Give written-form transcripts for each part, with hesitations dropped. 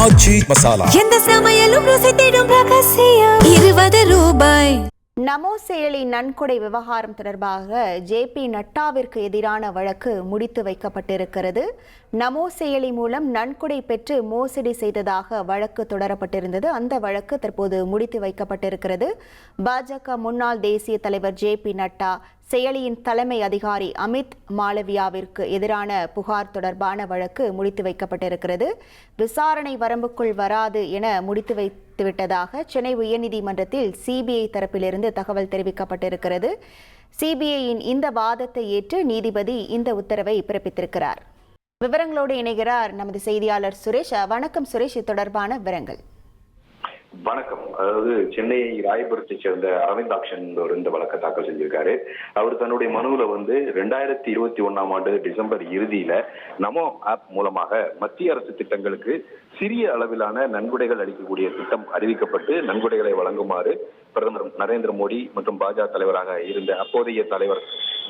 ஆச்சி மசாலா எந்த சமையலும் ருசி தேடும் ரகசியம் 20 ரூபாய். நமோ செயலி நன்கொடை விவகாரம் தொடர்பாக ஜே.பி. நட்டாவிற்கு எதிரான வழக்கு முடித்து வைக்கப்பட்டிருக்கிறது. நமோ செயலி மூலம் நன்கொடை பெற்று மோசடி செய்ததாக வழக்கு தொடரப்பட்டிருந்தது. அந்த வழக்கு தற்போது முடித்து வைக்கப்பட்டிருக்கிறது. பாஜக முன்னாள் தேசிய தலைவர் ஜே.பி. நட்டா செயலியின் தலைமை அதிகாரி அமித் மாளவியாவிற்கு எதிரான புகார் தொடர்பான வழக்கு முடித்து வைக்கப்பட்டிருக்கிறது. விசாரணை வரம்புக்குள் வராது என முடித்து வைத்துவிட்டதாக சென்னை உயர்நீதிமன்றத்தில் சிபிஐ தரப்பிலிருந்து தகவல் தெரிவிக்கப்பட்டிருக்கிறது. சிபிஐயின் இந்த வாதத்தை ஏற்று நீதிபதி இந்த உத்தரவை பிறப்பித்திருக்கிறார். விவரங்களோடு இணைகிறார் நமது செய்தியாளர் சுரேஷ். வணக்கம் சுரேஷ், இது தொடர்பான விவரங்கள். வணக்கம். அதாவது சென்னை ராயபுரத்தை சேர்ந்த அரவிந்தாக்ஷன் இந்த வழக்கை தாக்கல் செஞ்சிருக்காரு. அவர் தன்னுடைய மனுவில் 2021 டிசம்பர் இறுதியில நமோ ஆப் மூலமாக மத்திய அரசு திட்டங்களுக்கு சிறிய அளவிலான நன்கொடைகள் அளிக்கக்கூடிய திட்டம் அறிவிக்கப்பட்டு நன்கொடைகளை வழங்குமாறு பிரதமர் நரேந்திர மோடி மற்றும் பாஜக தலைவராக இருந்த அப்போதைய தலைவர்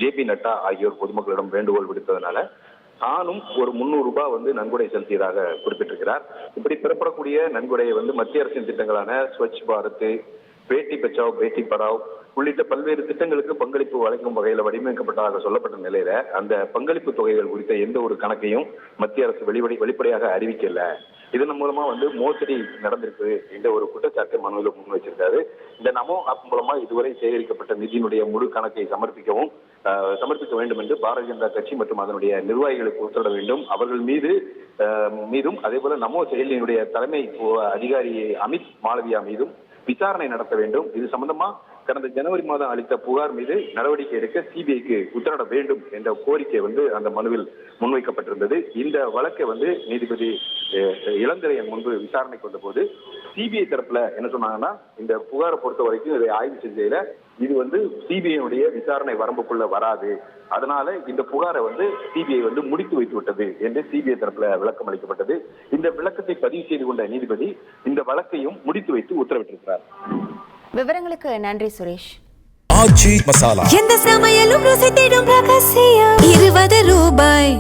ஜே.பி. நட்டா ஆகியோர் பொதுமக்களிடம் வேண்டுகோள் விடுத்ததனால தானும் ஒரு 300 ரூபாய் நன்கொடை செலுத்தியதாக குறிப்பிட்டிருக்கிறார். இப்படி பெறப்படக்கூடிய நன்கொடையை மத்திய அரசின் திட்டங்களான ஸ்வச் பாரத், பேட்டி பச்சாவ் பேட்டி படாவ் உள்ளிட்ட பல்வேறு திட்டங்களுக்கு பங்களிப்பு வழங்கும் வகையில் வடிவமைக்கப்பட்டதாக சொல்லப்பட்ட நிலையில அந்த பங்களிப்பு தொகைகள் குறித்த எந்த ஒரு கணக்கையும் மத்திய அரசு வெளிப்படையாக அறிவிக்கல. இதன் மூலமா மோசடி நடந்திருக்கு என்ற ஒரு குற்றச்சாட்டு மனுவில் முன் வச்சிருக்காரு. இந்த நமோ ஆப் மூலமா இதுவரை சேகரிக்கப்பட்ட நிதியினுடைய முழு கணக்கை சமர்ப்பிக்க வேண்டும் என்று பாரதிய ஜனதா கட்சி மற்றும் அதனுடைய நிர்வாகிகளுக்கு உத்தரவிட வேண்டும். அவர்கள் மீதும் அதே போல நமோ செயலியினுடைய தலைமை அதிகாரி அமித் மாளவியா மீதும் விசாரணை நடத்த வேண்டும். இது சம்பந்தமா கடந்த ஜனவரி மாதம் அளித்த புகார் மீது நடவடிக்கை எடுக்க சிபிஐக்கு உத்தரவிட வேண்டும் என்ற கோரிக்கை அந்த மனுவில் முன்வைக்கப்பட்டிருந்தது. இந்த வழக்கை நீதிபதி இளந்திரையன் முன்பு விசாரணைக்கு வந்த போது சிபிஐ தரப்புல என்ன சொன்னாங்கன்னா, இந்த புகாரை பொறுத்த வரைக்கும் இதை ஆய்வு செஞ்சதுல இது சிபிஐ விசாரணை வரம்புக்குள்ள வராது, அதனால இந்த புகாரை சிபிஐ முடித்து வைத்து விட்டது என்று சிபிஐ தரப்புல விளக்கம் அளிக்கப்பட்டது. இந்த விளக்கத்தை பதிவு செய்து கொண்ட நீதிபதி இந்த வழக்கையும் முடித்து வைத்து உத்தரவிட்டிருக்கிறார். விவரங்களுக்கு நன்றி சுரேஷ். ஆச்சி மசாலா எந்த சமையலும் ருசி தேடும் ரகசியம் 20 ரூபாய்.